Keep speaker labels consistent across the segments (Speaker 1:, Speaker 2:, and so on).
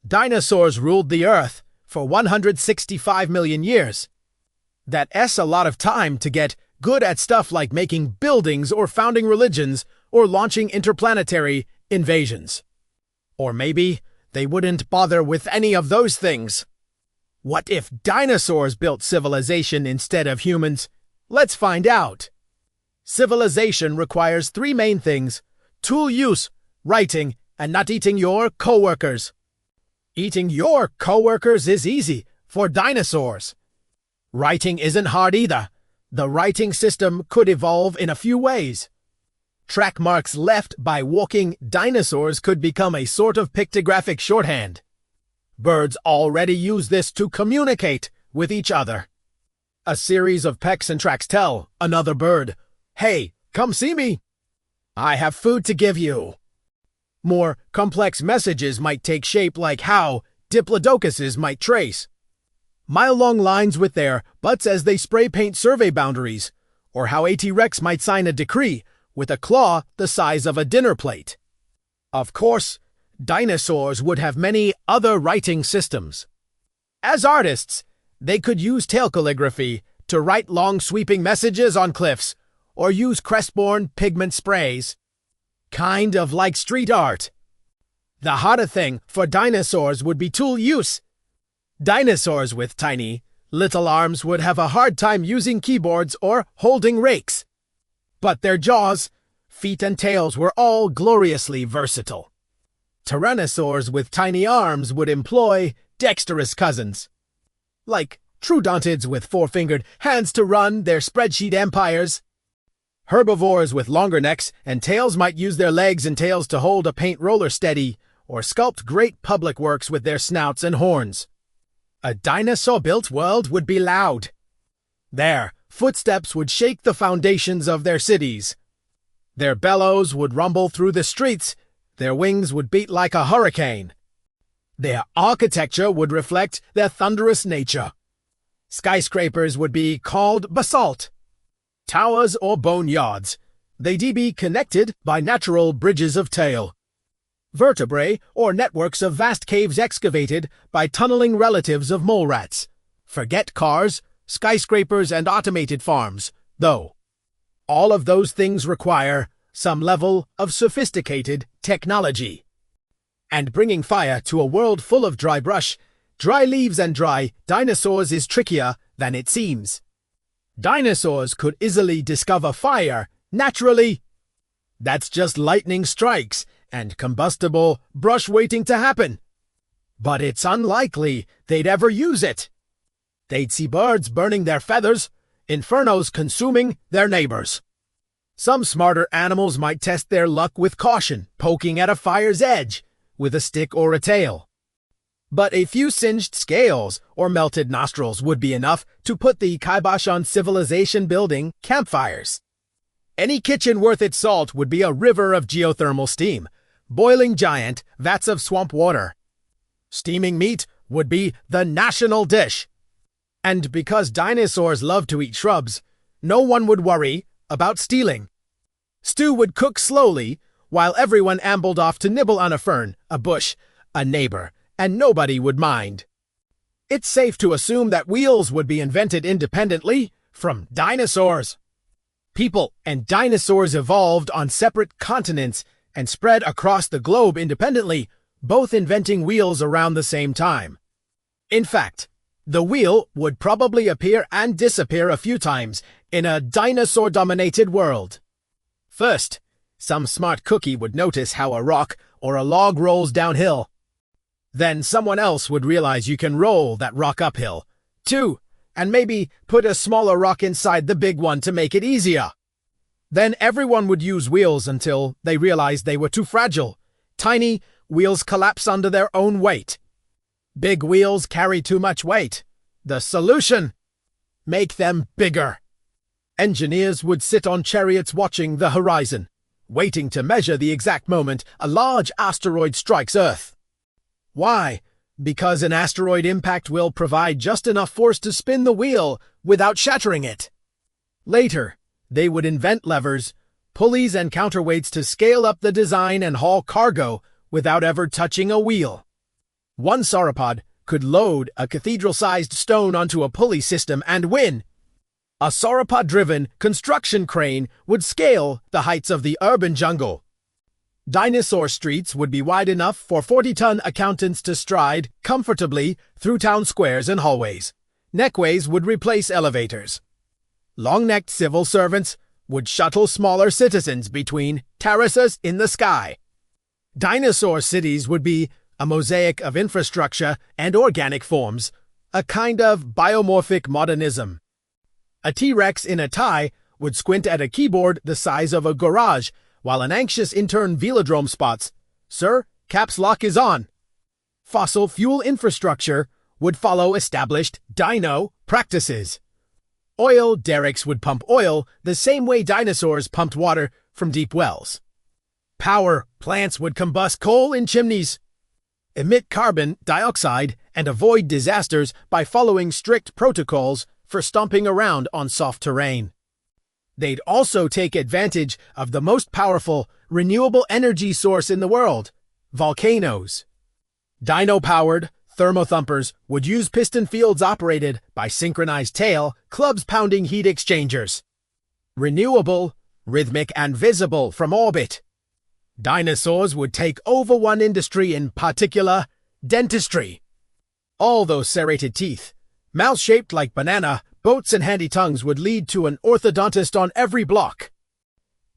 Speaker 1: Dinosaurs ruled the Earth for 165 million years. That's a lot of time to get good at stuff like making buildings or founding religions or launching interplanetary invasions. Or maybe they wouldn't bother with any of those things. What if dinosaurs built civilization instead of humans? Let's find out. Civilization requires three main things: tool use, writing, and not eating your coworkers. Eating your coworkers is easy for dinosaurs. Writing isn't hard either. The writing system could evolve in a few ways. Track marks left by walking dinosaurs could become a sort of pictographic shorthand. Birds already use this to communicate with each other. A series of pecks and tracks tell another bird, "Hey, come see me. I have food to give you." More complex messages might take shape, like how Diplodocuses might trace mile-long lines with their butts as they spray paint survey boundaries, or how a T-Rex might sign a decree with a claw the size of a dinner plate. Of course, dinosaurs would have many other writing systems. As artists, they could use tail calligraphy to write long sweeping messages on cliffs, or use crest-born pigment sprays. Kind of like street art. The harder thing for dinosaurs would be tool use. Dinosaurs with tiny, little arms would have a hard time using keyboards or holding rakes. But their jaws, feet, and tails were all gloriously versatile. Tyrannosaurs with tiny arms would employ dexterous cousins, like troodontids with four-fingered hands to run their spreadsheet empires. Herbivores with longer necks and tails might use their legs and tails to hold a paint roller steady, or sculpt great public works with their snouts and horns. A dinosaur-built world would be loud. Their footsteps would shake the foundations of their cities. Their bellows would rumble through the streets. Their wings would beat like a hurricane. Their architecture would reflect their thunderous nature. Skyscrapers would be called basalt. Towers or boneyards, they'd be connected by natural bridges of tail. Vertebrae or networks of vast caves excavated by tunneling relatives of mole rats. Forget cars, skyscrapers, and automated farms, though. All of those things require some level of sophisticated technology. And bringing fire to a world full of dry brush, dry leaves, and dry dinosaurs is trickier than it seems. Dinosaurs could easily discover fire naturally. That's just lightning strikes and combustible brush waiting to happen. But it's unlikely they'd ever use it. They'd see birds burning their feathers, infernos consuming their neighbors. Some smarter animals might test their luck with caution, poking at a fire's edge with a stick or a tail. But a few singed scales or melted nostrils would be enough to put the kibosh on civilization-building campfires. Any kitchen worth its salt would be a river of geothermal steam, boiling giant vats of swamp water. Steaming meat would be the national dish. And because dinosaurs love to eat shrubs, no one would worry about stealing. Stew would cook slowly while everyone ambled off to nibble on a fern, a bush, a neighbor, and nobody would mind. It's safe to assume that wheels would be invented independently from dinosaurs. People and dinosaurs evolved on separate continents and spread across the globe independently, both inventing wheels around the same time. In fact, the wheel would probably appear and disappear a few times in a dinosaur-dominated world. First, some smart cookie would notice how a rock or a log rolls downhill. Then someone else would realize you can roll that rock uphill, too, and maybe put a smaller rock inside the big one to make it easier. Then everyone would use wheels until they realized they were too fragile. Tiny wheels collapse under their own weight. Big wheels carry too much weight. The solution? Make them bigger. Engineers would sit on chariots watching the horizon, waiting to measure the exact moment a large asteroid strikes Earth. Why? Because an asteroid impact will provide just enough force to spin the wheel without shattering it. Later, they would invent levers, pulleys, and counterweights to scale up the design and haul cargo without ever touching a wheel. One sauropod could load a cathedral-sized stone onto a pulley system and win. A sauropod-driven construction crane would scale the heights of the urban jungle. Dinosaur streets would be wide enough for 40-ton accountants to stride comfortably through town squares and hallways. Neckways would replace elevators. Long-necked civil servants would shuttle smaller citizens between terraces in the sky. Dinosaur cities would be a mosaic of infrastructure and organic forms, a kind of biomorphic modernism. A T-Rex in a tie would squint at a keyboard the size of a garage, while an anxious intern velodrome spots, "Sir, caps lock is on." Fossil fuel infrastructure would follow established dino practices. Oil derricks would pump oil the same way dinosaurs pumped water from deep wells. Power plants would combust coal in chimneys, emit carbon dioxide, and avoid disasters by following strict protocols for stomping around on soft terrain. They'd also take advantage of the most powerful renewable energy source in the world, volcanoes. Dino-powered thermothumpers would use piston fields operated by synchronized tail clubs pounding heat exchangers. Renewable, rhythmic, and visible from orbit. Dinosaurs would take over one industry in particular, dentistry. All those serrated teeth, mouths shaped like banana, boats and handy tongues would lead to an orthodontist on every block.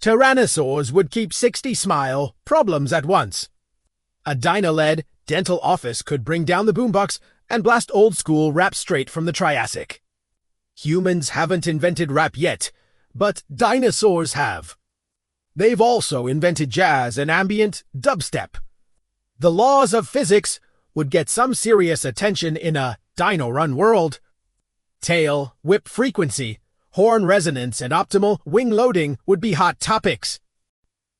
Speaker 1: Tyrannosaurs would keep 60 smile problems at once. A dino-led dental office could bring down the boombox and blast old-school rap straight from the Triassic. Humans haven't invented rap yet, but dinosaurs have. They've also invented jazz and ambient dubstep. The laws of physics would get some serious attention in a dino-run world. Tail, whip frequency, horn resonance, and optimal wing loading would be hot topics.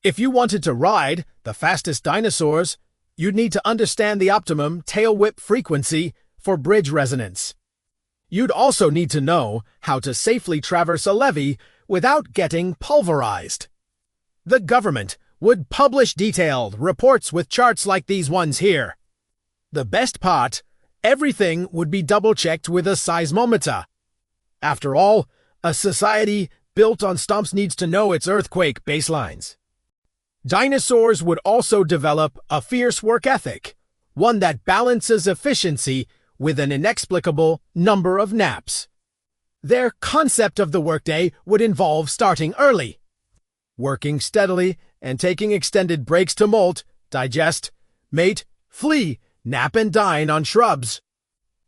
Speaker 1: If you wanted to ride the fastest dinosaurs, you'd need to understand the optimum tail whip frequency for bridge resonance. You'd also need to know how to safely traverse a levee without getting pulverized. The government would publish detailed reports with charts like these ones here. The best part, everything would be double-checked with a seismometer. After all, a society built on stomps needs to know its earthquake baselines. Dinosaurs would also develop a fierce work ethic, one that balances efficiency with an inexplicable number of naps. Their concept of the workday would involve starting early, working steadily, and taking extended breaks to molt, digest, mate, flee, nap, and dine on shrubs.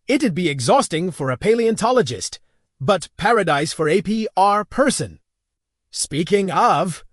Speaker 1: It'd be exhausting for a paleontologist, but paradise for a PR person. Speaking of,